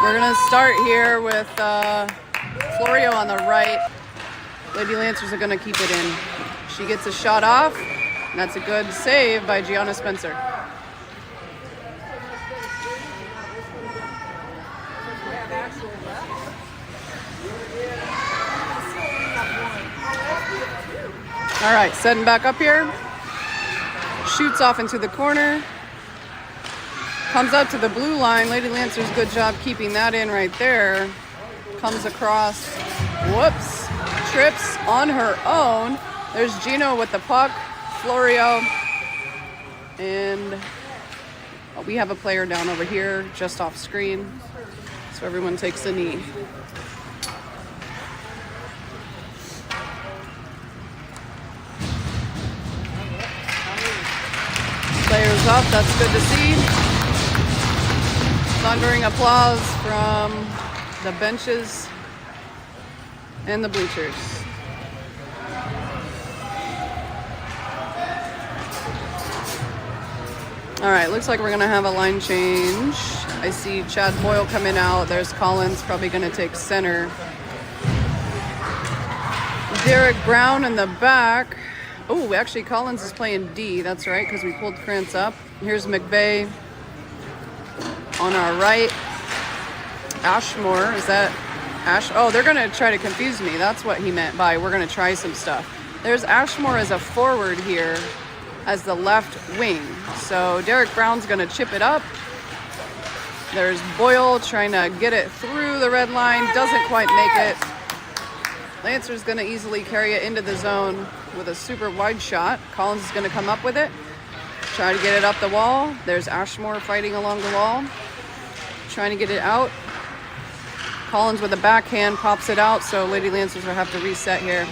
We're going to start here with Florio on the right. Lady Lancers are going to keep it in. She gets a shot off, and that's a good save by Gianna Spencer. All right, setting back up here. Shoots off into the corner. Comes up to the blue line. Lady Lancers, good job keeping that in right there. Comes across. Whoops. Trips on her own. There's Gino with the puck. Florio. And we have a player down over here just off screen. So everyone takes a knee. Players up, that's good to see. Thundering applause from the benches and the bleachers. All right, looks like we're gonna have a line change. I see Chad Boyle coming out. There's Collins probably gonna take center. Derek Brown in the back. Oh, actually, Collins is playing D. That's right, because we pulled Krantz up. Here's McVeigh on our right. Ashmore, is that Ash? Oh, they're going to try to confuse me. That's what he meant by we're going to try some stuff. There's Ashmore as a forward here as the left wing. So Derek Brown's going to chip it up. There's Boyle trying to get it through the red line. Doesn't quite make it. Lancer's going to easily carry it into the zone with a super wide shot. Collins is going to come up with it. Try to get it up the wall. There's Ashmore fighting along the wall. Trying to get it out. Collins with a backhand pops it out, so Lady Lancers will have to reset here.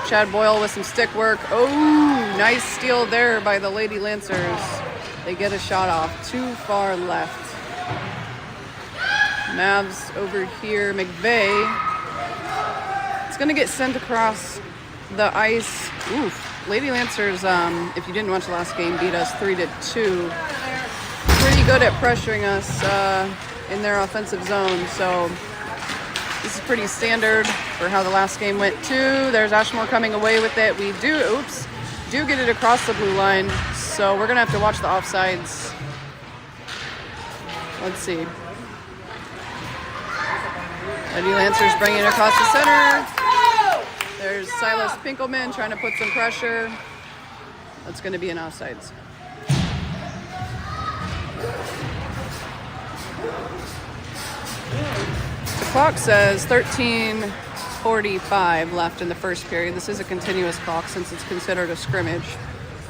Chad Boyle with some stick work. Oh, nice steal there by the Lady Lancers. They get a shot off. Too far left. Mavs over here. McVeigh. It's going to get sent across the ice. Oof. Lady Lancers, if you didn't watch the last game, beat us 3-2. Pretty good at pressuring us in their offensive zone. So this is pretty standard for how the last game went too. There's Ashmore coming away with it. We do get it across the blue line. So we're going to have to watch the offsides. Let's see. Lady Lancers bringing it across the center. There's Silas Pinkelman trying to put some pressure. That's going to be an offsides. The clock says 13:45 left in the first period. This is a continuous clock since it's considered a scrimmage.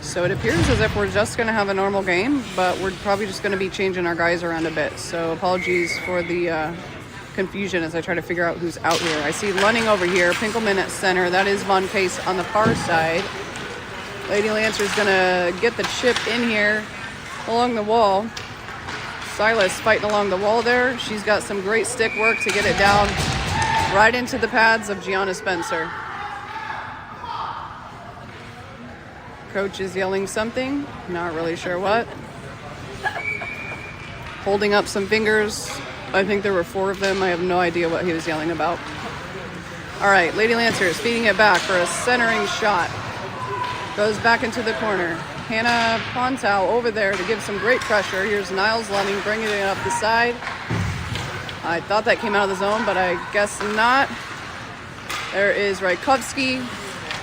So it appears as if we're just going to have a normal game, but we're probably just going to be changing our guys around a bit. So apologies for the confusion as I try to figure out who's out here. I see Lunning over here, Pinkelman at center. That is Von Case on the far side. Lady Lancer's gonna get the chip in here along the wall. Silas fighting along the wall there. She's got some great stick work to get it down right into the pads of Gianna Spencer. Coach is yelling something, not really sure what. Holding up some fingers. I think there were 4 of them. I have no idea what he was yelling about. All right, Lady Lancers feeding it back for a centering shot. Goes back into the corner. Hannah Pontow over there to give some great pressure. Here's Niles Lunning bringing it up the side. I thought that came out of the zone, but I guess not. There is Rajkovsky.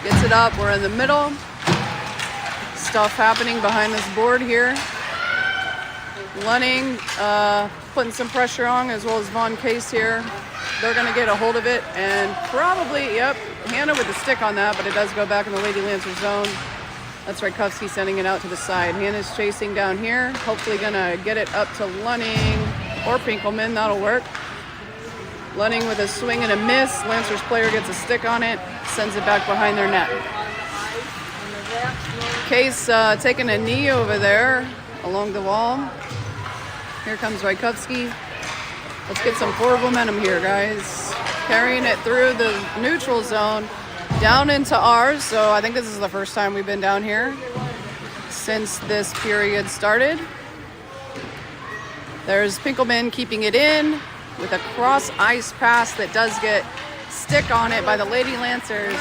Gets it up. We're in the middle. Stuff happening behind this board here. Lunning putting some pressure on, as well as Von Case here. They're going to get a hold of it, and probably, yep, Hannah with the stick on that, but it does go back in the Lady Lancer zone. That's Rajkovsky sending it out to the side. Hannah's chasing down here, hopefully going to get it up to Lunning or Pinkelman. That'll work. Lunning with a swing and a miss. Lancers player gets a stick on it, sends it back behind their net. Case taking a knee over there along the wall. Here comes Rajkovsky. Let's get some forward momentum here, guys. Carrying it through the neutral zone, down into ours. So I think this is the first time we've been down here since this period started. There's Pinkelman keeping it in. with a cross ice pass that does get stick on it by the Lady Lancers.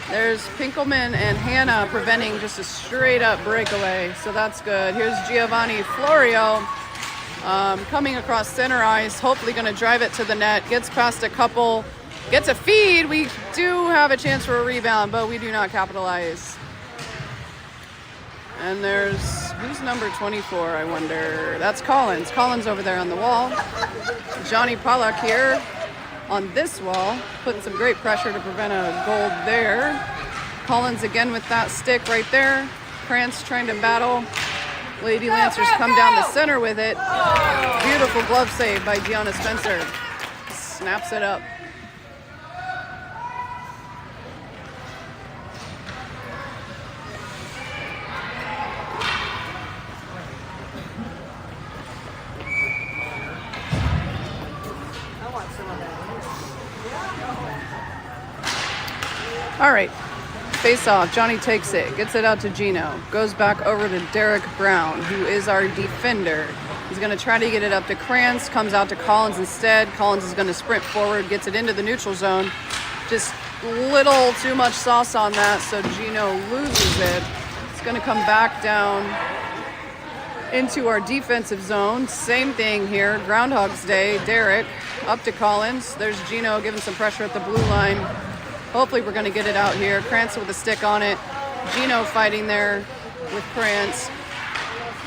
There's Pinkelman and Hannah preventing just a straight up breakaway, so that's good. Here's Giovanni Florio coming across center ice, hopefully going to drive it to the net, gets past a couple, gets a feed. We do have a chance for a rebound, but we do not capitalize. And there's, who's number 24, I wonder? That's Collins. Collins over there on the wall. Johnny Pollock here on this wall, putting some great pressure to prevent a goal there. Collins again with that stick right there. Krantz trying to battle. Lady Lancers come down the center with it. Beautiful glove save by Deanna Spencer. Snaps it up. All right, face off. Johnny takes it, gets it out to Gino, goes back over to Derek Brown, who is our defender. He's going to try to get it up to Krantz, comes out to Collins instead. Collins is going to sprint forward, gets it into the neutral zone. Just little too much sauce on that, so Gino loses it. It's going to come back down into our defensive zone. Same thing here, Groundhog's Day. Derek up to Collins. There's Gino giving some pressure at the blue line. Hopefully we're going to get it out here. Krantz with a stick on it. Gino fighting there with Krantz.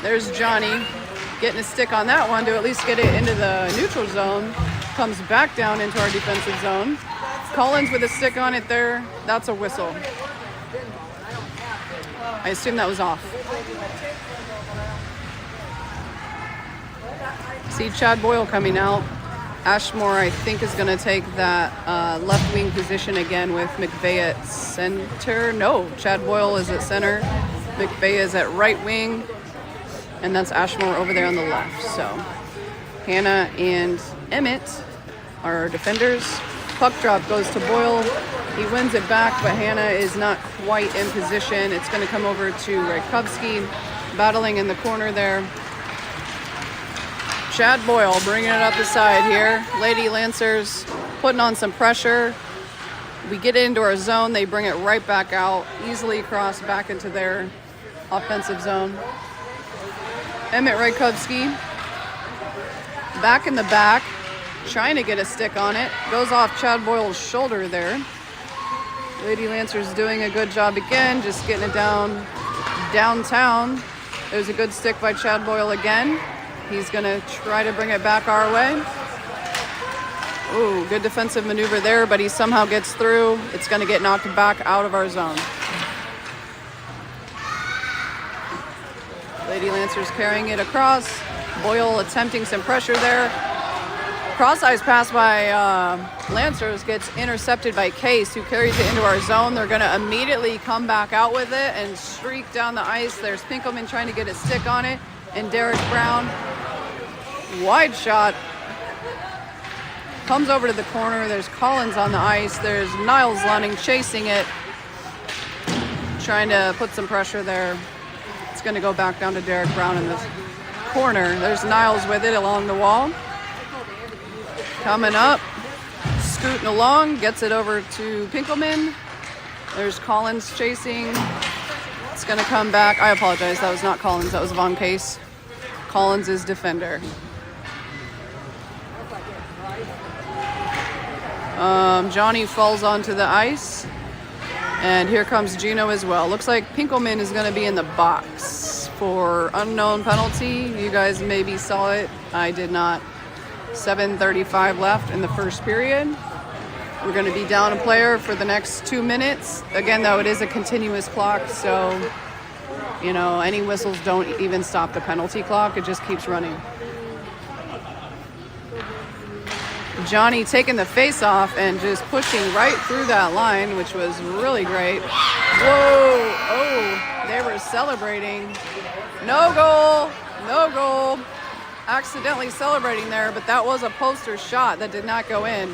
There's Johnny getting a stick on that one to at least get it into the neutral zone. Comes back down into our defensive zone. Collins with a stick on it there. That's a whistle. I assume that was off. See Chad Boyle coming out. Ashmore, I think, is going to take that left wing position again with McVeigh at center. No, Chad Boyle is at center. McVeigh is at right wing. And that's Ashmore over there on the left. So Hannah and Emmett are our defenders. Puck drop goes to Boyle. He wins it back, but Hannah is not quite in position. It's going to come over to Rakowski, battling in the corner there. Chad Boyle bringing it up the side here. Lady Lancers putting on some pressure. We get into our zone. They bring it right back out. Easily cross back into their offensive zone. Emmett Rakowski back in the back, trying to get a stick on it. Goes off Chad Boyle's shoulder there. Lady Lancers doing a good job again, just getting it downtown. There's a good stick by Chad Boyle again. He's going to try to bring it back our way. Ooh, good defensive maneuver there, but he somehow gets through. It's going to get knocked back out of our zone. Lady Lancers carrying it across. Boyle attempting some pressure there. Cross-ice pass by Lancers gets intercepted by Case, who carries it into our zone. They're going to immediately come back out with it and streak down the ice. There's Pinkelman trying to get a stick on it. And Derek Brown, wide shot, comes over to the corner. There's Collins on the ice. There's Niles Lunning chasing it, trying to put some pressure there. It's going to go back down to Derek Brown in the corner. There's Niles with it along the wall. Coming up, scooting along, gets it over to Pinkelman. There's Collins chasing. It's going to come back. I apologize. That was not Collins. That was Von Case. Collins is defender. Johnny falls onto the ice. And here comes Gino as well. Looks like Pinkelman is going to be in the box for unknown penalty. You guys maybe saw it. I did not. 7:35 left in the first period. We're going to be down a player for the next 2 minutes. Again, though, it is a continuous clock, so, you know, any whistles don't even stop the penalty clock. It just keeps running. Johnny taking the face off and just pushing right through that line, which was really great. Whoa, oh, they were celebrating. No goal, no goal. Accidentally celebrating there, but that was a poster shot that did not go in.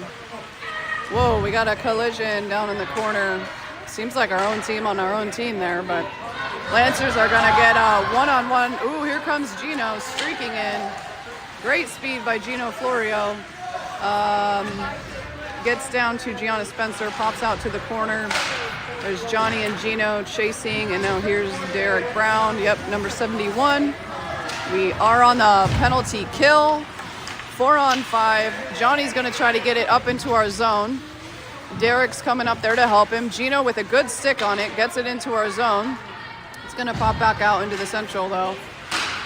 Whoa, we got a collision down in the corner. Seems like our own team on our own team there, but Lancers are gonna get a one-on-one. Ooh, here comes Gino streaking in. Great speed by Gino Florio. Gets down to Gianna Spencer, pops out to the corner. There's Johnny and Gino chasing, and now here's Derek Brown. Yep, number 71. We are on the penalty kill. 4 on 5. Johnny's going to try to get it up into our zone. Derek's coming up there to help him. Gino with a good stick on it, gets it into our zone. It's going to pop back out into the central, though.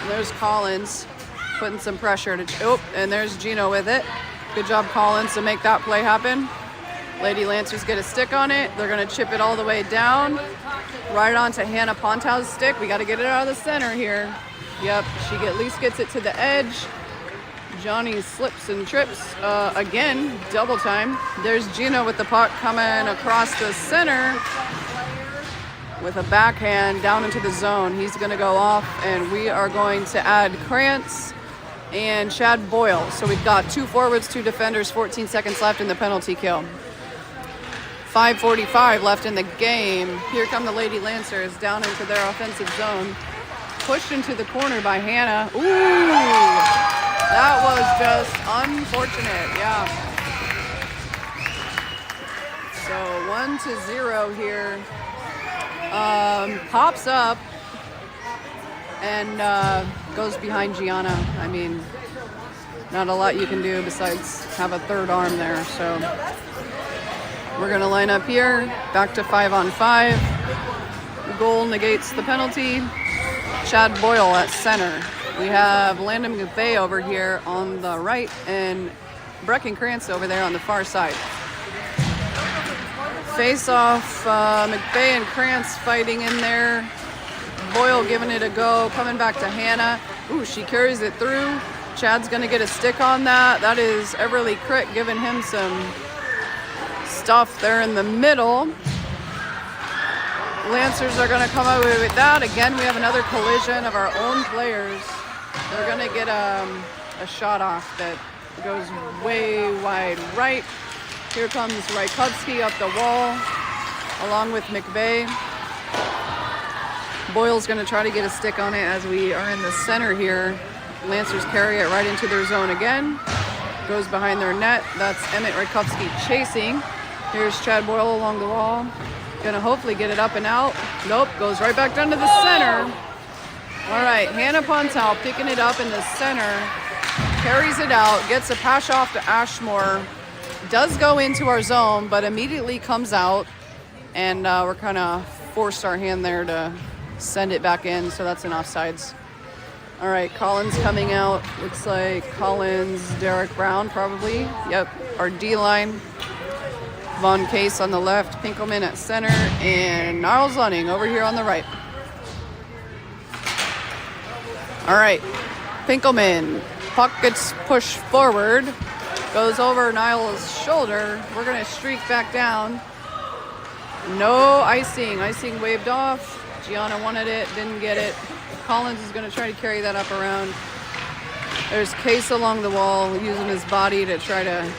And there's Collins putting some pressure to... and there's Gino with it. Good job, Collins, to make that play happen. Lady Lancers get a stick on it. They're going to chip it all the way down. Right onto Hannah Pontow's stick. We got to get it out of the center here. Yep, she at least gets it to the edge. Johnny slips and trips. Again, double time. There's Gino with the puck coming across the center with a backhand down into the zone. He's going to go off, and we are going to add Krantz and Chad Boyle. So we've got 2 forwards, 2 defenders, 14 seconds left in the penalty kill. 5:45 left in the game. Here come the Lady Lancers down into their offensive zone. Pushed into the corner by Hannah. Ooh, that was just unfortunate, yeah. So 1-0 here. Pops up and goes behind Gianna. I mean, not a lot you can do besides have a third arm there. So we're going to line up here. Back to 5 on 5. Goal negates the penalty. Chad Boyle at center. We have Landon McVeigh over here on the right and Brecken Krantz over there on the far side. Face off, McVeigh and Krantz fighting in there. Boyle giving it a go, coming back to Hannah. Ooh, she carries it through. Chad's gonna get a stick on that. That is Everly Crick giving him some stuff there in the middle. Lancers are gonna come away with that. Again, we have another collision of our own players. They're gonna get a shot off that goes way wide right. Here comes Rykowski up the wall, along with McVeigh. Boyle's going to try to get a stick on it as we are in the center here. Lancers carry it right into their zone again. Goes behind their net. That's Emmett Rykowski chasing. Here's Chad Boyle along the wall. Going to hopefully get it up and out. Nope, goes right back down to the center. All right, Hannah Pontow picking it up in the center. Carries it out, gets a pass off to Ashmore. Does go into our zone, but immediately comes out, and we're kind of forced our hand there to send it back in, so that's an offsides. All right, Collins coming out. Looks like Collins, Derek Brown probably. Yep, our D-line. Von Case on the left, Pinkelman at center, and Niles Lunning over here on the right. All right, Pinkelman. Puck gets pushed forward. Goes over Niles' shoulder. We're going to streak back down. No icing. Icing waved off. Gianna wanted it, didn't get it. Collins is going to try to carry that up around. There's Case along the wall using his body to try to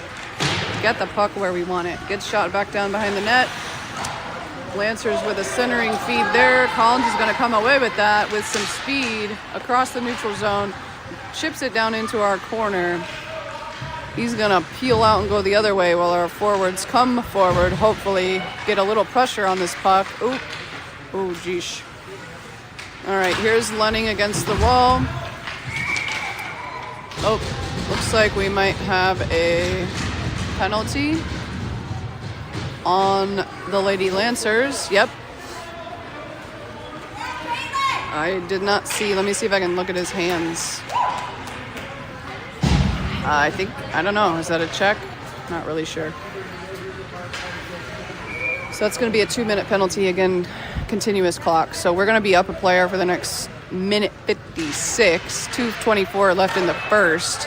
get the puck where we want it. Gets shot back down behind the net. Lancers with a centering feed there. Collins is going to come away with that with some speed across the neutral zone. Chips it down into our corner. He's going to peel out and go the other way while our forwards come forward, hopefully get a little pressure on this puck. Ooh, geesh. All right, here's Lunning against the wall. Oh, looks like we might have a penalty on the Lady Lancers. Yep. I did not see. Let me see if I can look at his hands. I don't know. Is that a check? Not really sure. So that's going to be a 2-minute penalty. Again, continuous clock. So we're going to be up a player for the next minute 56. 2:24 left in the first.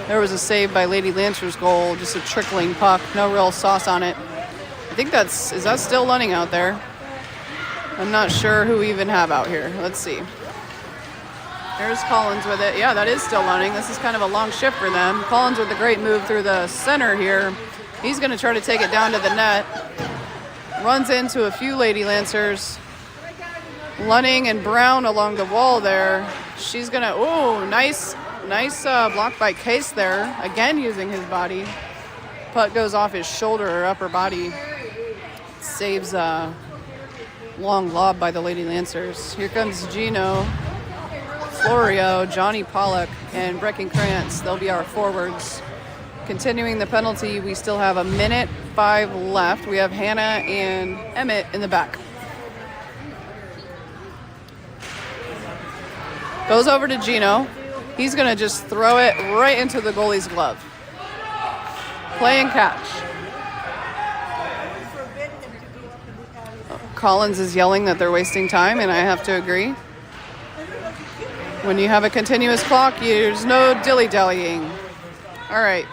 There was a save by Lady Lancer's goal. Just a trickling puck. No real sauce on it. I think is that still Lunning out there? I'm not sure who we even have out here. Let's see. There's Collins with it. Yeah, that is still Lunning. This is kind of a long shift for them. Collins with a great move through the center here. He's going to try to take it down to the net. Runs into a few Lady Lancers. Lunning and Brown along the wall there. She's going to, nice block by Case there. Again, using his body. Putt goes off his shoulder or upper body. Saves a long lob by the Lady Lancers. Here comes Gino, Florio, Johnny Pollock, and Brecken Krantz. They'll be our forwards. Continuing the penalty, we still have 1:05 left. We have Hannah and Emmett in the back. Goes over to Gino. He's going to just throw it right into the goalie's glove. Play and catch. Collins is yelling that they're wasting time, and I have to agree. When you have a continuous clock, there's no dilly-dallying. All right.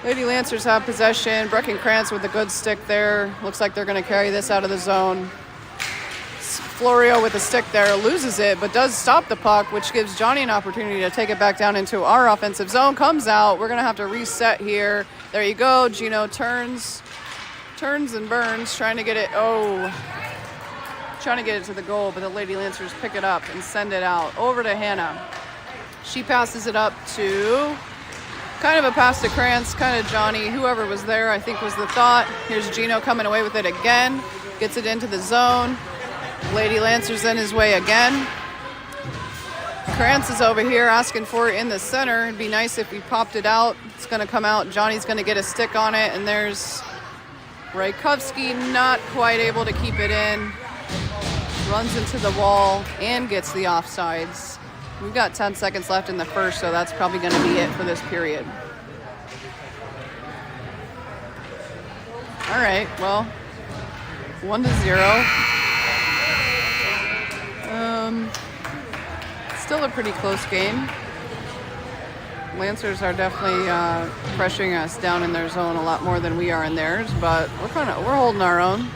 Lady Lancers have possession. Brecken Krantz with a good stick there. Looks like they're going to carry this out of the zone. Florio with a stick there loses it, but does stop the puck, which gives Johnny an opportunity to take it back down into our offensive zone. Comes out. We're going to have to reset here. There you go. Gino turns and burns, trying to get it. Trying to get it to the goal, but the Lady Lancers pick it up and send it out over to Hannah. She passes it up to kind of a pass to Krantz, kind of Johnny, whoever was there, I think was the thought. Here's Gino coming away with it again. Gets it into the zone. Lady Lancers in his way again. Krantz is over here asking for it in the center. It'd be nice if we popped it out. It's going to come out. Johnny's going to get a stick on it, and there's Rajkovsky not quite able to keep it in. Runs into the wall and gets the offsides. We've got 10 seconds left in the first, so that's probably going to be it for this period. All right, well, 1-0. Still a pretty close game. Lancers are definitely pressuring us down in their zone a lot more than we are in theirs, but we're holding our own.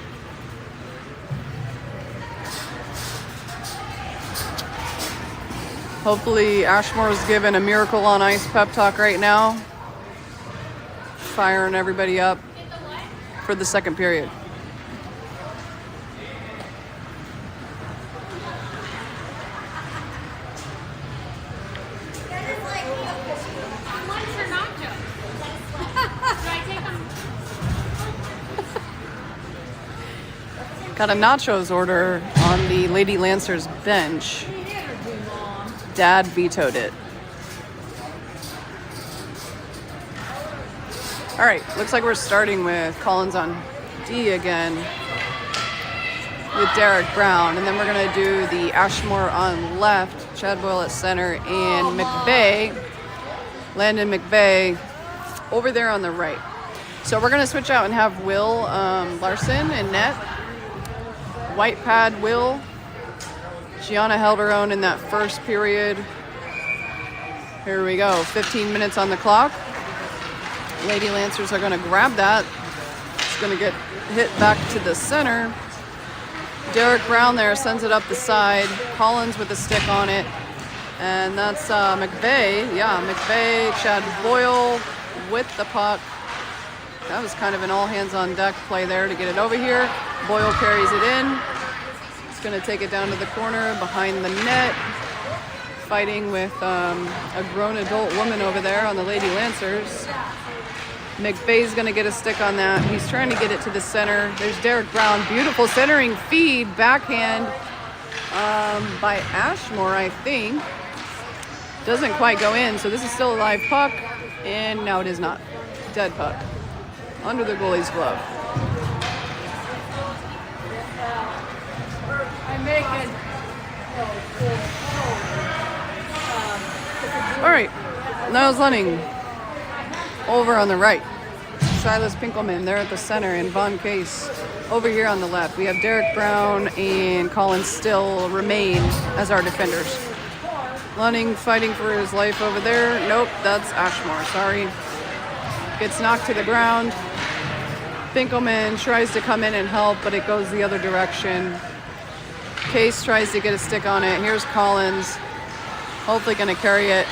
Hopefully Ashmore's given a Miracle on Ice pep talk right now, firing everybody up for the second period. Got a nachos order on the Lady Lancers bench. Dad vetoed it. All right, looks like we're starting with Collins on D again with Derek Brown, and then we're gonna do the Ashmore on left, Chad Boyle at center, and Landon McVeigh over there on the right. So we're gonna switch out and have Will Larson in net. White pad Will. Gianna held her own in that first period. Here we go, 15 minutes on the clock. Lady Lancers are gonna grab that. It's gonna get hit back to the center. Derek Brown there sends it up the side. Collins with a stick on it. And that's McVeigh. Yeah, McVeigh, Chad Boyle with the puck. That was kind of an all hands on deck play there to get it over here. Boyle carries it in. He's going to take it down to the corner behind the net. Fighting with a grown adult woman over there on the Lady Lancers. McVeigh's going to get a stick on that. He's trying to get it to the center. There's Derek Brown. Beautiful centering feed. Backhand by Ashmore, I think. Doesn't quite go in, so this is still a live puck. And now it is not. Dead puck. Under the goalie's glove. All right, Niles Lunning over on the right. Silas Pinkelman there at the center, and Von Case over here on the left. We have Derek Brown and Colin Still remain as our defenders. Lunning fighting for his life over there. Nope, that's Ashmore, sorry. Gets knocked to the ground. Pinkelman tries to come in and help, but it goes the other direction. Case tries to get a stick on it. Here's Collins. Hopefully going to carry it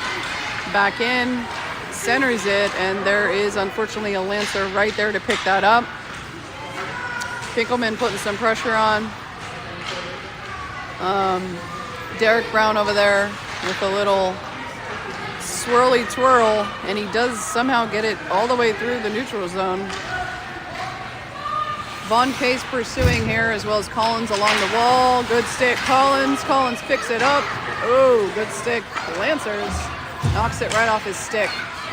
back in. Centers it, and there is unfortunately a Lancer right there to pick that up. Pinkelman putting some pressure on. Derek Brown over there with a little swirly twirl, and he does somehow get it all the way through the neutral zone. Von Case pursuing here, as well as Collins along the wall. Good stick, Collins. Collins picks it up. Oh, good stick. Lancers knocks it right off his stick.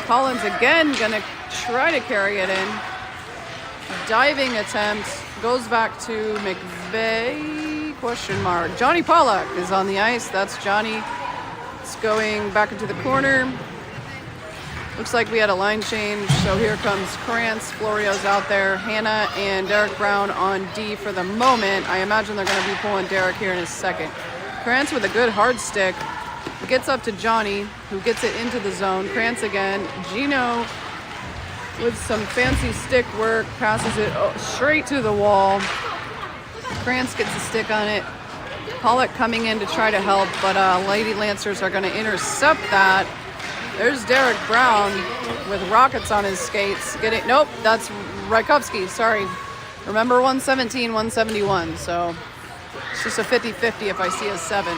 Collins again gonna try to carry it in. Diving attempt. Goes back to McVeigh, question mark. Johnny Pollock is on the ice. That's Johnny. It's going back into the corner. Looks like we had a line change, so here comes Krantz. Florio's out there. Hannah and Derek Brown on D for the moment. I imagine they're going to be pulling Derek here in a second. Krantz with a good hard stick. Gets up to Johnny, who gets it into the zone. Krantz again. Gino with some fancy stick work. Passes it straight to the wall. Krantz gets a stick on it. Pollock coming in to try to help, but Lady Lancers are going to intercept that. There's Derek Brown with rockets on his skates. Nope, that's Rykovsky, sorry. Remember 117, 171, so it's just a 50-50 if I see a 7.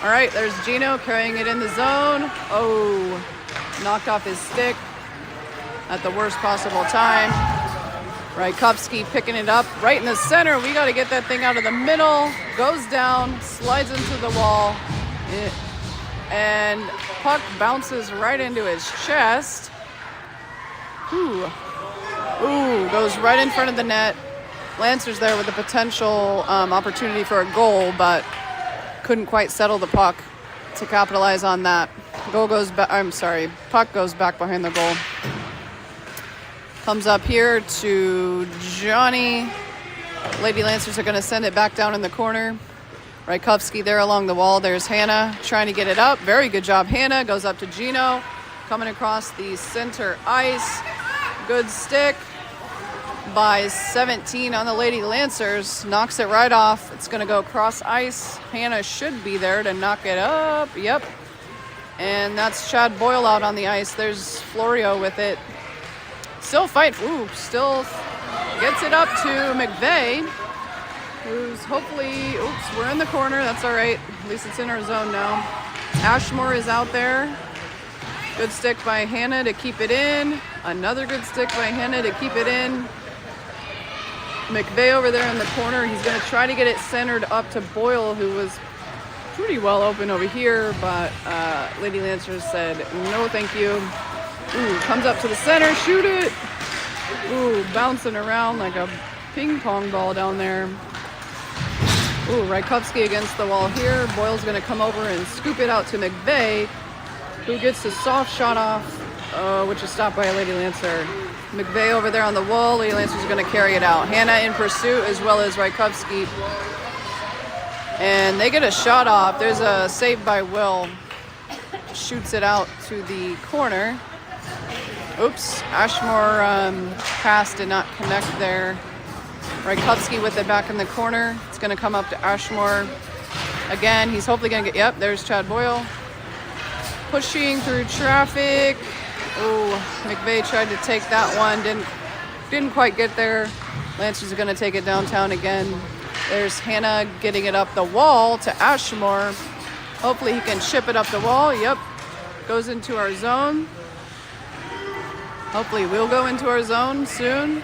All right, there's Gino carrying it in the zone. Oh, knocked off his stick at the worst possible time. Rykovsky picking it up right in the center. We got to get that thing out of the middle. Goes down, slides into the wall. And puck bounces right into his chest. Ooh, goes right in front of the net. Lancers there with a potential opportunity for a goal, but couldn't quite settle the puck to capitalize on that. Puck goes back behind the goal. Comes up here to Johnny. Lady Lancers are going to send it back down in the corner. Rykovsky there along the wall. There's Hannah trying to get it up. Very good job, Hannah. Goes up to Gino. Coming across the center ice. Good stick by 17 on the Lady Lancers. Knocks it right off. It's going to go cross ice. Hannah should be there to knock it up. Yep. And that's Chad Boyle out on the ice. There's Florio with it. Still still gets it up to McVeigh, who's hopefully, we're in the corner. That's all right. At least it's in our zone now. Ashmore is out there. Good stick by Hannah to keep it in. Another good stick by Hannah to keep it in. McVeigh over there in the corner. He's going to try to get it centered up to Boyle, who was pretty well open over here, but Lady Lancers said, no, thank you. Comes up to the center, shoot it. Bouncing around like a ping pong ball down there. Rykovsky against the wall here. Boyle's going to come over and scoop it out to McVeigh, who gets the soft shot off, which is stopped by a Lady Lancer. McVeigh over there on the wall. Lady Lancers are going to carry it out. Hannah in pursuit, as well as Rykovsky. And they get a shot off. There's a save by Will. Shoots it out to the corner. Ashmore pass did not connect there. Rykovsky with it back in the corner. It's going to come up to Ashmore. Again, he's hopefully going to get, there's Chad Boyle. Pushing through traffic. McVeigh tried to take that one. Didn't quite get there. Lancers are going to take it downtown again. There's Hannah getting it up the wall to Ashmore. Hopefully he can chip it up the wall. Yep. Goes into our zone. Hopefully we'll go into our zone soon.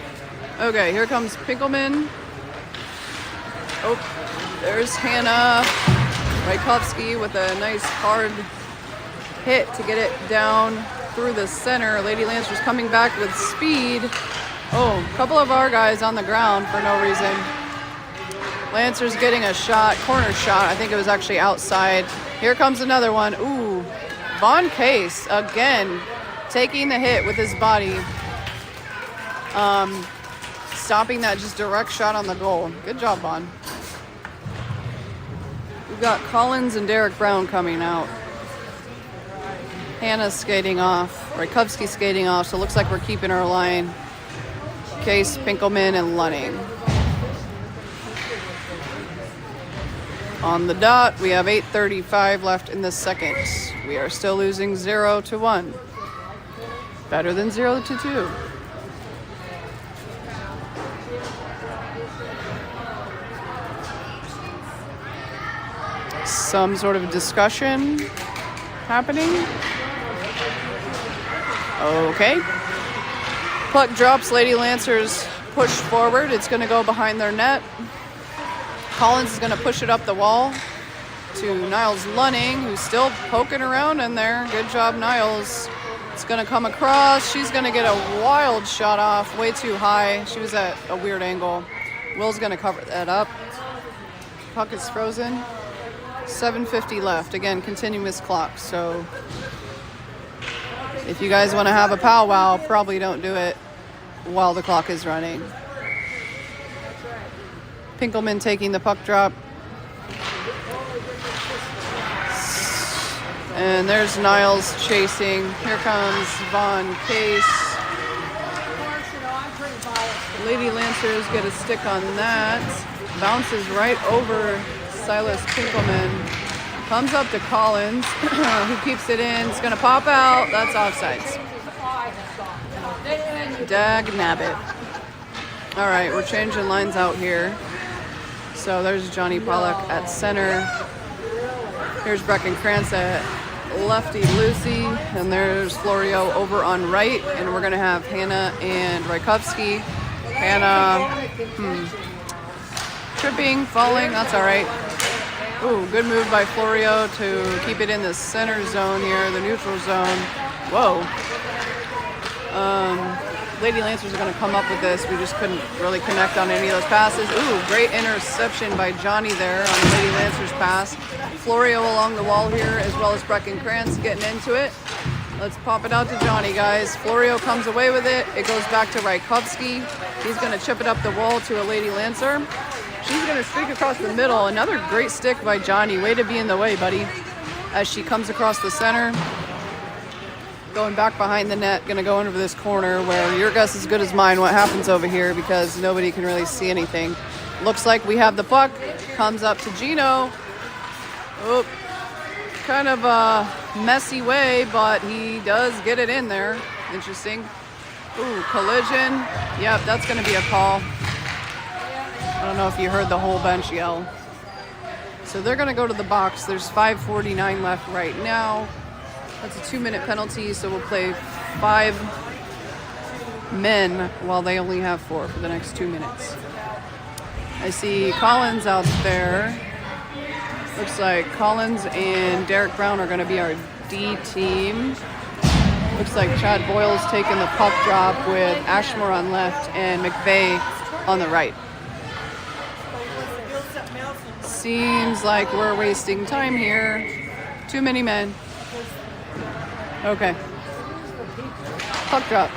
Okay, here comes Pinkelman. There's Hannah. Rykovsky with a nice hard hit to get it down through the center. Lady Lancers coming back with speed. A couple of our guys on the ground for no reason. Lancers getting a shot, corner shot. I think it was actually outside. Here comes another one. Von Case again. Taking the hit with his body. Stopping that just direct shot on the goal. Good job, Vaughn. We've got Collins and Derek Brown coming out. Hannah's skating off. Rykovsky skating off, so it looks like we're keeping our line. Case, Pinkelman, and Lunning. On the dot, we have 8:35 left in the second. We are still losing 0-1. Better than 0-2. Some sort of discussion happening. Okay. Puck drops. Lady Lancers push forward. It's going to go behind their net. Collins is going to push it up the wall to Niles Lunning, who's still poking around in there. Good job, Niles. It's going to come across. She's going to get a wild shot off, way too high. She was at a weird angle. Will's going to cover that up. Puck is frozen. 7:50 left. Again, continuous clock. So if you guys want to have a powwow, probably don't do it while the clock is running. Pinkelman taking the puck drop. And there's Niles chasing. Here comes Von Case. Lady Lancers get a stick on that. Bounces right over Silas Pinkelman. Comes up to Collins, who keeps it in. It's going to pop out. That's offsides. Dag nabbit. All right, we're changing lines out here. So there's Johnny Pollock at center. Here's Brecken Krantz at lefty Lucy. And there's Florio over on right. And we're going to have Hannah and Rajkovsky. Hannah, tripping, falling. That's all right. Ooh, good move by Florio to keep it in the center zone here, the neutral zone. Whoa. Lady Lancers are going to come up with this. We just couldn't really connect on any of those passes. Ooh, great interception by Johnny there on the Lady Lancers pass. Florio along the wall here, as well as Brecken Krantz getting into it. Let's pop it out to Johnny, guys. Florio comes away with it. It goes back to Rajkovsky. He's going to chip it up the wall to a Lady Lancer. She's going to streak across the middle. Another great stick by Johnny. Way to be in the way, buddy. As she comes across the center. Going back behind the net. Going to go into this corner where your guess is as good as mine what happens over here because nobody can really see anything. Looks like we have the puck. Comes up to Gino. Oop. Kind of a messy way, but he does get it in there. Interesting. Ooh, collision. Yep, that's going to be a call. I don't know if you heard the whole bench yell. So they're going to go to the box. There's 5:49 left right now. That's a 2-minute penalty, so we'll play 5 men while they only have 4 for the next 2 minutes. I see Collins out there. Looks like Collins and Derek Brown are going to be our D team. Looks like Chad Boyle's taking the puck drop with Ashmore on left and McVeigh on the right. Seems like we're wasting time here. Too many men. Okay. Puck drop.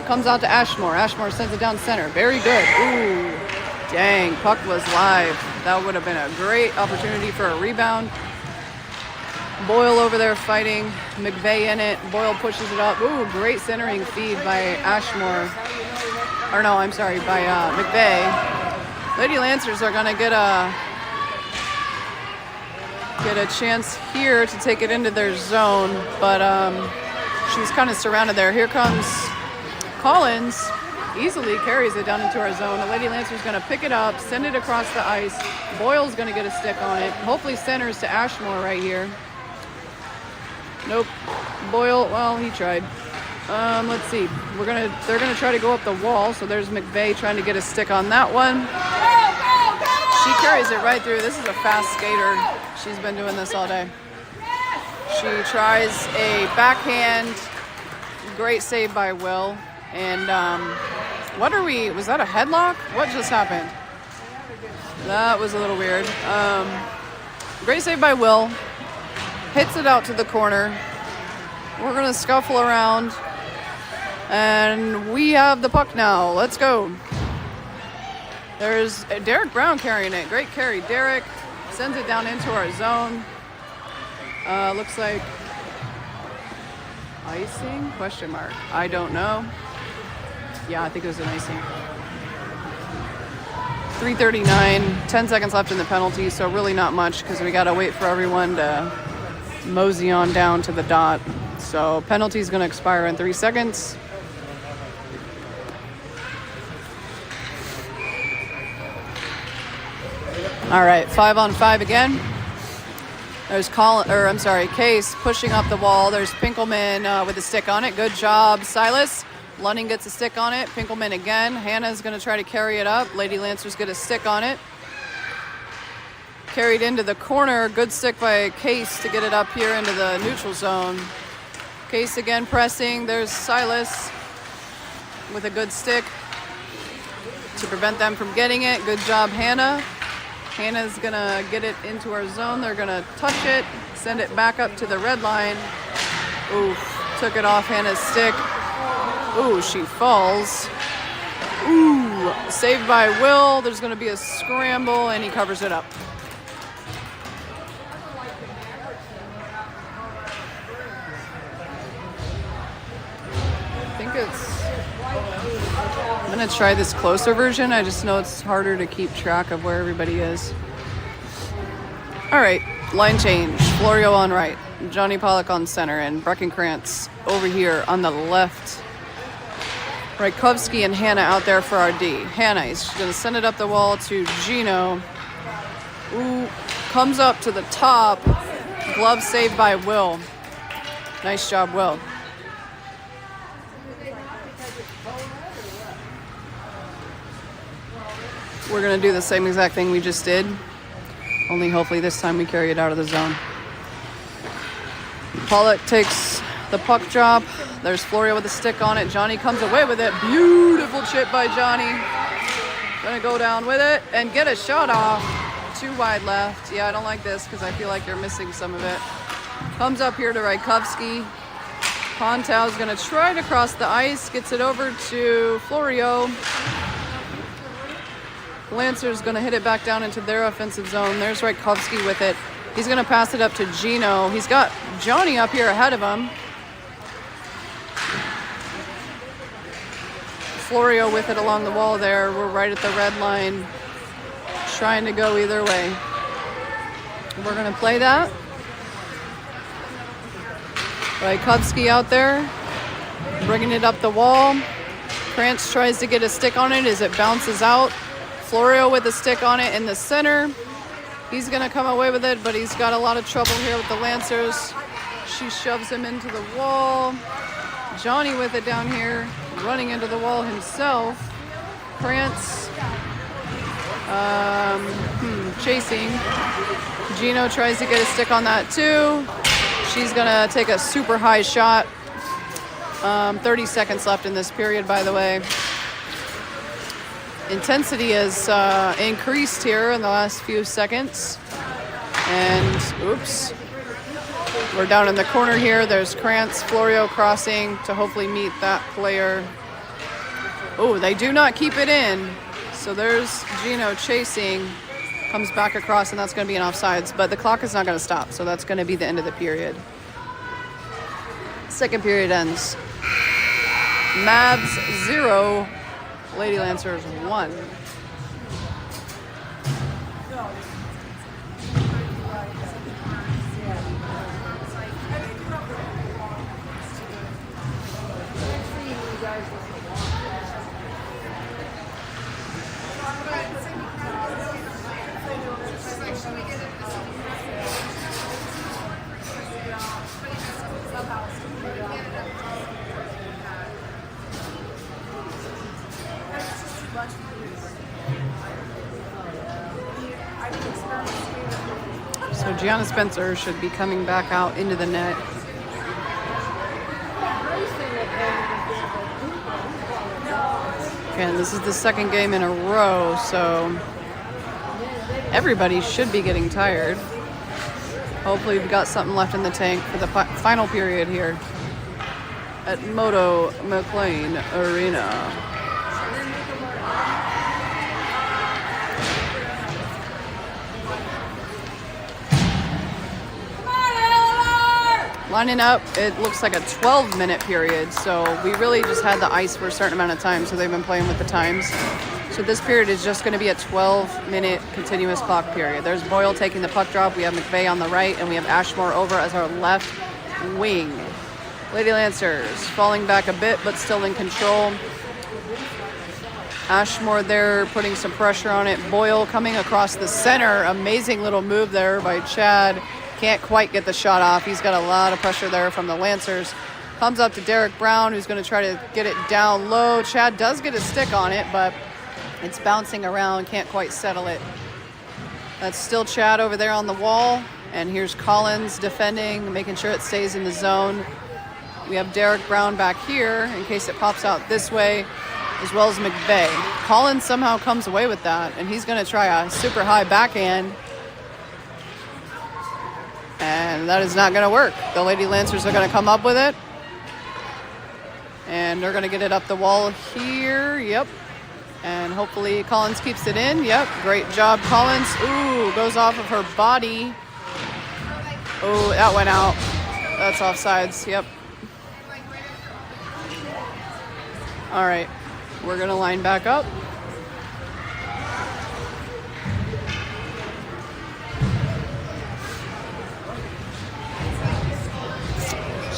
Comes out to Ashmore. Ashmore sends it down center. Very good. Ooh. Dang, puck was live. That would have been a great opportunity for a rebound. Boyle over there fighting. McVeigh in it. Boyle pushes it up. Ooh, great centering feed by Ashmore. Or no, I'm sorry, by McVeigh. Lady Lancers are going to get a chance here to take it into their zone, but she's kind of surrounded there. Here comes Collins. Easily carries it down into our zone. The Lady Lancer's going to pick it up, send it across the ice. Boyle's going to get a stick on it. Hopefully centers to Ashmore right here. Nope. Boyle, well, he tried. Let's see. They're gonna try to go up the wall. So there's McVeigh trying to get a stick on that one. She carries it right through. This is a fast skater. She's been doing this all day. She tries a backhand. Great save by Will. And was that a headlock? What just happened? That was a little weird. Great save by Will. Hits it out to the corner. We're going to scuffle around. And we have the puck now. Let's go. There's Derek Brown carrying it. Great carry, Derek. Sends it down into our zone. Looks like icing? Question mark. I don't know. Yeah, I think it was an icing. 3:39, 10 seconds left in the penalty, so really not much because we got to wait for everyone to mosey on down to the dot. So penalty is going to expire in 3 seconds. All right, 5-on-5 again. There's Case pushing up the wall. There's Pinkelman with a stick on it. Good job, Silas. Lunning gets a stick on it. Pinkelman again. Hannah's going to try to carry it up. Lady Lancers get a stick on it. Carried into the corner. Good stick by Case to get it up here into the neutral zone. Case again pressing. There's Silas with a good stick to prevent them from getting it. Good job, Hannah. Hannah's going to get it into our zone. They're going to touch it, send it back up to the red line. Oof, took it off Hannah's stick. Ooh, she falls. Ooh, saved by Will. There's going to be a scramble, and he covers it up. I think I'm going to try this closer version. I just know it's harder to keep track of where everybody is. All right, line change. Florio on right, Johnny Pollock on center, and Breckenkrantz over here on the left. Rajkovsky and Hannah out there for our D. Hannah is going to send it up the wall to Gino. Ooh, comes up to the top. Glove saved by Will. Nice job, Will. We're going to do the same exact thing we just did, only hopefully this time we carry it out of the zone. Pollock takes the puck drop. There's Florio with a stick on it. Johnny comes away with it. Beautiful chip by Johnny. Gonna go down with it and get a shot off. Too wide left. Yeah, I don't like this because I feel like you're missing some of it. Comes up here to Rajkovsky. Pontow's gonna try to cross the ice. Gets it over to Florio. Lancer's going to hit it back down into their offensive zone. There's Rajkovsky with it. He's going to pass it up to Gino. He's got Johnny up here ahead of him. Florio with it along the wall there. We're right at the red line, trying to go either way. We're going to play that. Rajkovsky out there, bringing it up the wall. Krantz tries to get a stick on it as it bounces out. Florio with a stick on it in the center. He's going to come away with it, but he's got a lot of trouble here with the Lancers. She shoves him into the wall. Johnny with it down here, running into the wall himself. Krantz chasing. Gino tries to get a stick on that too. She's going to take a super high shot. 30 seconds left in this period, by the way. Intensity has increased here in the last few seconds. And, oops, we're down in the corner here. There's Krantz, Florio crossing to hopefully meet that player. Oh, they do not keep it in. So there's Gino chasing, comes back across, and that's going to be an offsides. But the clock is not going to stop, so that's going to be the end of the period. Second period ends. Mavs 0. Lady Lancers 1. So Gianna Spencer should be coming back out into the net. Again, this is the second game in a row, so everybody should be getting tired. Hopefully we've got something left in the tank for the final period here at Moto McLean Arena. Lining up, it looks like a 12-minute period, so we really just had the ice for a certain amount of time, so they've been playing with the times. So this period is just going to be a 12-minute continuous clock period. There's Boyle taking the puck drop, we have McVeigh on the right, and we have Ashmore over as our left wing. Lady Lancers falling back a bit, but still in control. Ashmore there putting some pressure on it. Boyle coming across the center. Amazing little move there by Chad. Can't quite get the shot off. He's got a lot of pressure there from the Lancers. Comes up to Derek Brown, who's going to try to get it down low. Chad does get a stick on it, but it's bouncing around. Can't quite settle it. That's still Chad over there on the wall. And here's Collins defending, making sure it stays in the zone. We have Derek Brown back here in case it pops out this way, as well as McVeigh. Collins somehow comes away with that, and he's going to try a super high backhand. And that is not going to work. The Lady Lancers are going to come up with it. And they're going to get it up the wall here. Yep. And hopefully Collins keeps it in. Yep. Great job, Collins. Ooh, goes off of her body. Oh, that went out. That's offsides. Yep. All right. We're going to line back up.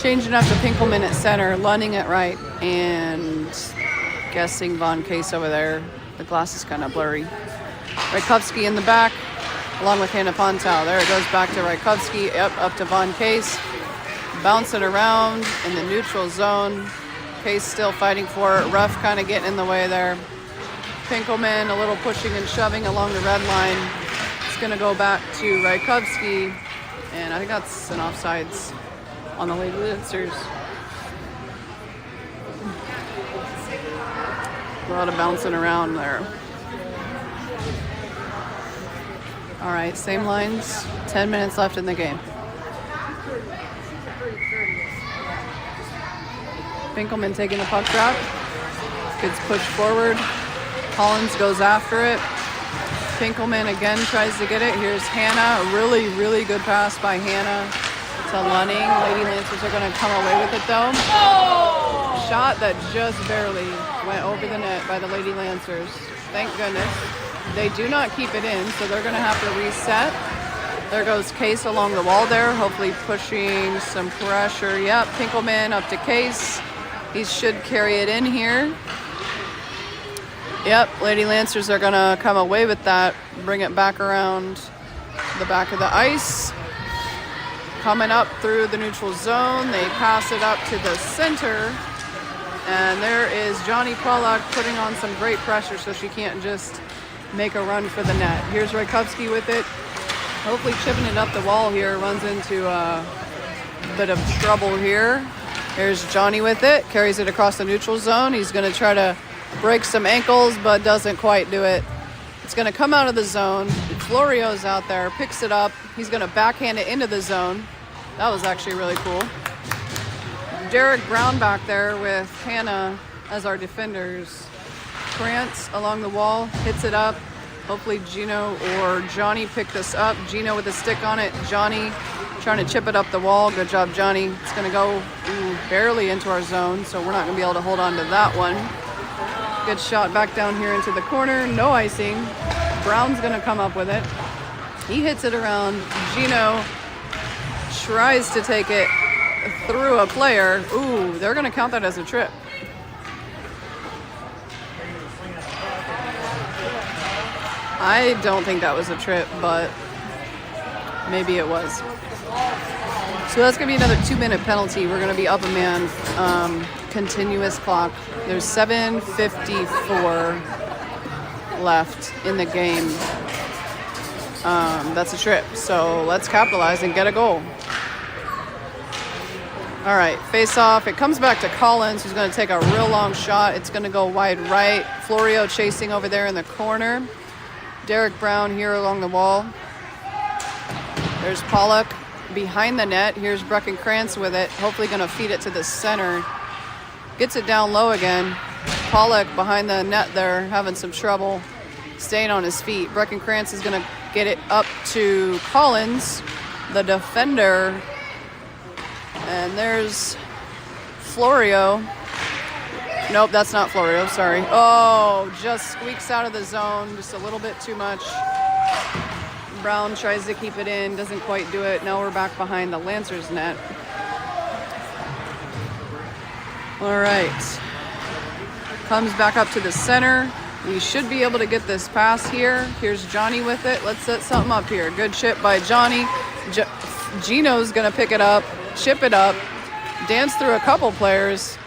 Changing up to Pinkelman at center, Lunning at right, and guessing Von Case over there. The glass is kind of blurry. Rajkowski in the back, along with Hannah Pontau. There it goes back to Rajkowski, up to Von Case. Bounce it around in the neutral zone. Case still fighting for it. Ref kind of getting in the way there. Pinkelman a little pushing and shoving along the red line. It's going to go back to Rajkowski, and I think that's an offsides on the Lady Lancers. A lot of bouncing around there. All right, same lines. 10 minutes left in the game. Pinkelman taking a puck drop. Gets pushed forward. Collins goes after it. Pinkelman again tries to get it. Here's Hannah. A really, really good pass by Hannah to Lunning. Lady Lancers are going to come away with it though. Oh! Shot that just barely went over the net by the Lady Lancers. Thank goodness. They do not keep it in, so they're going to have to reset. There goes Case along the wall there, hopefully pushing some pressure. Yep, Pinkelman up to Case. He should carry it in here. Yep, Lady Lancers are going to come away with that, bring it back around the back of the ice. Coming up through the neutral zone, they pass it up to the center, and there is Johnny Pollock putting on some great pressure so she can't just make a run for the net. Here's Rajkowski with it, hopefully chipping it up the wall here, runs into a bit of trouble here. Here's Johnny with it, carries it across the neutral zone. He's going to try to break some ankles, but doesn't quite do it. It's going to come out of the zone. Florio's out there, picks it up. He's going to backhand it into the zone. That was actually really cool. Derek Brown back there with Hannah as our defenders. Krantz along the wall, hits it up. Hopefully Gino or Johnny pick this up. Gino with a stick on it. Johnny trying to chip it up the wall. Good job, Johnny. It's going to go barely into our zone, so we're not going to be able to hold on to that one. Good shot back down here into the corner. No icing. Brown's going to come up with it. He hits it around. Gino tries to take it through a player. Ooh, they're going to count that as a trip. I don't think that was a trip, but maybe it was. So that's going to be another 2-minute penalty. We're going to be up a man. Continuous clock. There's 7:54 left in the game. That's a trip. So let's capitalize and get a goal. All right, face off. It comes back to Collins, who's going to take a real long shot. It's going to go wide right. Florio chasing over there in the corner. Derek Brown here along the wall. There's Pollock behind the net. Here's Brecken Krantz with it. Hopefully going to feed it to the center. Gets it down low again. Pollock behind the net there, having some trouble staying on his feet. Brecken Krantz is going to get it up to Collins, the defender. And there's Florio. Nope, that's not Florio, sorry. Oh, just squeaks out of the zone, just a little bit too much. Brown tries to keep it in, doesn't quite do it. Now we're back behind the Lancers net. All right. Comes back up to the center. We should be able to get this pass here. Here's Johnny with it. Let's set something up here. Good chip by Johnny. Gino's going to pick it up, chip it up, dance through a couple players,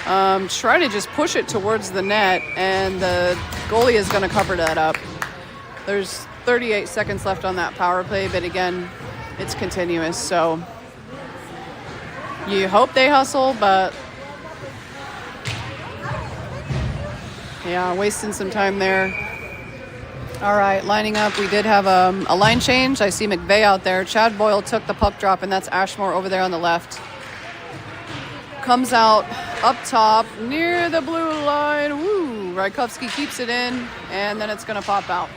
try to just push it towards the net, and the goalie is going to cover that up. There's 38 seconds left on that power play, but again, it's continuous, so you hope they hustle, but yeah, wasting some time there. All right, lining up, we did have a line change. I see McVeigh out there. Chad Boyle took the puck drop, and that's Ashmore over there on the left. Comes out up top near the blue line. Woo! Rajkovsky keeps it in, and then it's going to pop out.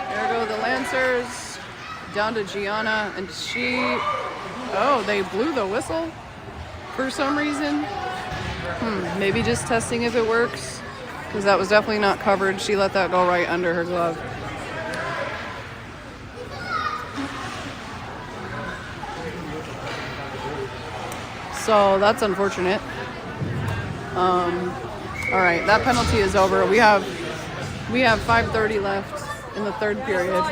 There go the Lancers. Down to Gianna, and they blew the whistle for some reason. Maybe just testing if it works, because that was definitely not covered. She let that go right under her glove. So that's unfortunate. All right, that penalty is over. We have 5:30 left in the third period.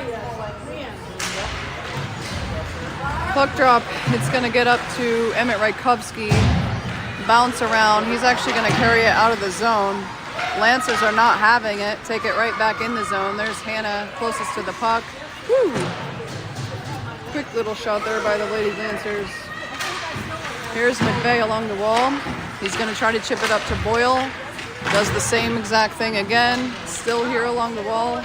Puck drop, it's going to get up to Emmett Rajkovsky, bounce around. He's actually going to carry it out of the zone. Lancers are not having it. Take it right back in the zone. There's Hannah closest to the puck. Woo! Quick little shot there by the Lady Lancers. Here's McVeigh along the wall. He's going to try to chip it up to Boyle. Does the same exact thing again. Still here along the wall.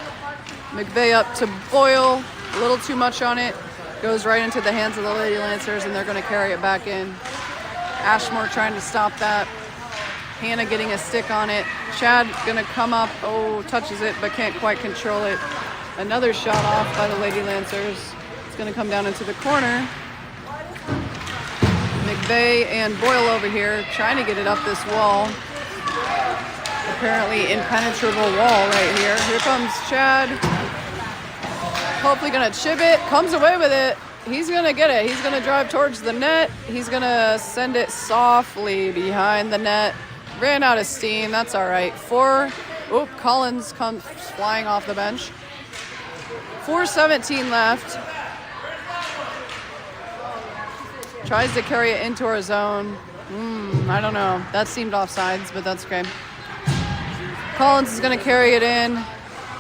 McVeigh up to Boyle. A little too much on it. Goes right into the hands of the Lady Lancers, and they're going to carry it back in. Ashmore trying to stop that. Hannah getting a stick on it. Chad going to come up. Oh, touches it, but can't quite control it. Another shot off by the Lady Lancers. It's going to come down into the corner. McVeigh and Boyle over here trying to get it up this wall. Apparently impenetrable wall right here. Here comes Chad. Hopefully going to chip it. Comes away with it. He's going to get it. He's going to drive towards the net. He's going to send it softly behind the net. Ran out of steam. That's all right. Collins comes flying off the bench. 4:17 left. Tries to carry it into our zone. I don't know. That seemed offsides, but that's okay. Collins is going to carry it in.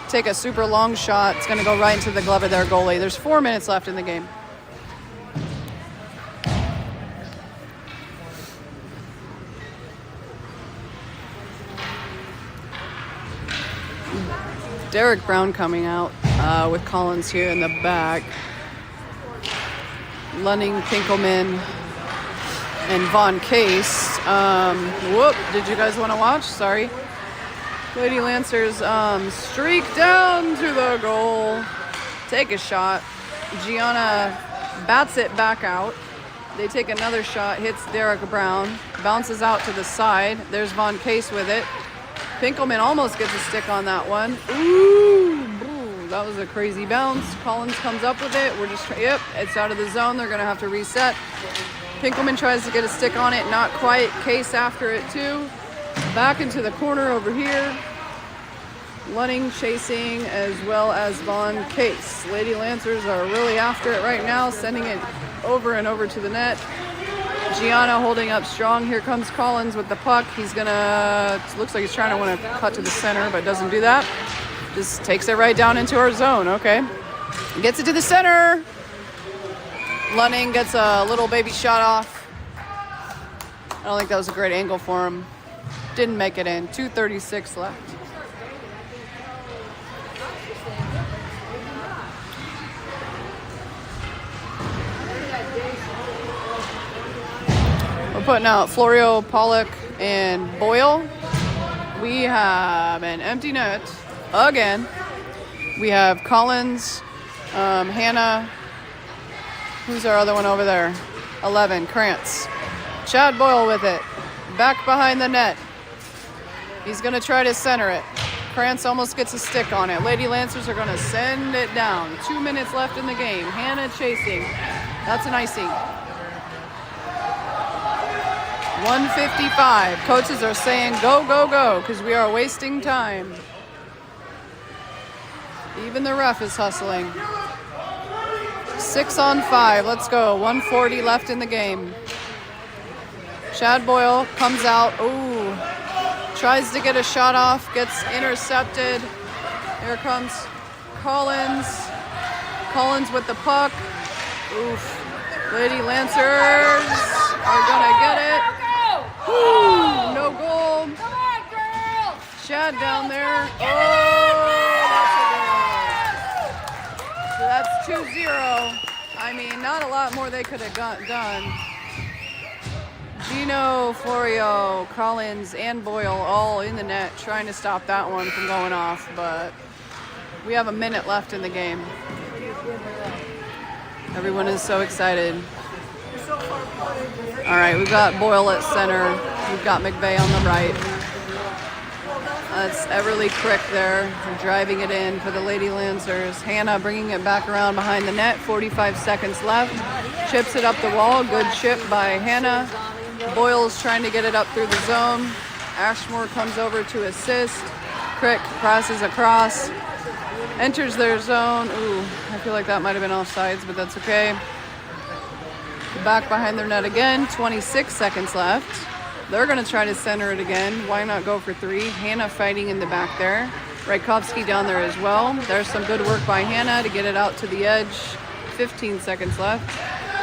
Take a super long shot. It's going to go right into the glove of their goalie. There's 4 minutes left in the game. Derek Brown coming out with Collins here in the back. Lunning, Pinkelman, and Von Case. Did you guys want to watch? Sorry. Lady Lancers streak down to the goal. Take a shot. Gianna bats it back out. They take another shot, hits Derek Brown, bounces out to the side. There's Von Case with it. Pinkelman almost gets a stick on that one. Ooh, that was a crazy bounce. Collins comes up with it. It's out of the zone. They're going to have to reset. Pinkelman tries to get a stick on it. Not quite. Case after it too. Back into the corner over here. Lunning chasing as well as Von Case. Lady Lancers are really after it right now, sending it over and over to the net. Gianna holding up strong. Here comes Collins with the puck. He's gonna, looks like he's trying to want to cut to the center, but doesn't do that. Just takes it right down into our zone. Okay. Gets it to the center. Lunning gets a little baby shot off. I don't think that was a great angle for him. Didn't make it in. 2:36 left. We're putting out Florio, Pollock, and Boyle. We have an empty net again. We have Collins, Hannah. Who's our other one over there? 11, Krantz. Chad Boyle with it. Back behind the net. He's going to try to center it. Krantz almost gets a stick on it. Lady Lancers are going to send it down. 2 minutes left in the game. Hannah chasing. That's an icing. 1:55. Coaches are saying go, go, go, because we are wasting time. Even the ref is hustling. 6 on 5. Let's go. 1:40 left in the game. Chad Boyle comes out. Ooh. Tries to get a shot off. Gets intercepted. Here comes Collins. Collins with the puck. Oof. Lady Lancers are gonna get it. Ooh, no goal. Come on, girl! Chad down there. Oh, that's a goal. So that's 2-0. I mean, not a lot more they could have done. Gino, Florio, Collins, and Boyle all in the net trying to stop that one from going off, but we have a minute left in the game. Everyone is so excited. All right, we've got Boyle at center. We've got McVeigh on the right. That's Everly Crick there. They're driving it in for the Lady Lancers. Hannah bringing it back around behind the net. 45 seconds left. Chips it up the wall. Good chip by Hannah. Boyle's trying to get it up through the zone. Ashmore comes over to assist. Crick crosses across. Enters their zone. Ooh, I feel like that might have been offsides, but that's okay. Back behind their net again. 26 seconds left. They're going to try to center it again. Why not go for 3? Hannah fighting in the back there. Rajkovsky down there as well. There's some good work by Hannah to get it out to the edge. 15 seconds left.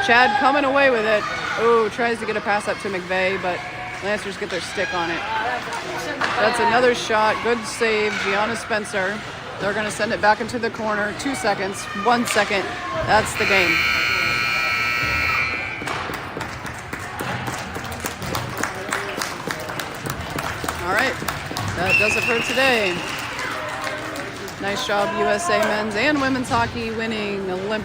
Chad coming away with it. Oh, tries to get a pass up to McVeigh, but Lancers get their stick on it. That's another shot. Good save. Gianna Spencer. They're going to send it back into the corner. 2 seconds. 1 second. That's the game. All right. That does it for today. Nice job, USA men's and women's hockey winning Olympic.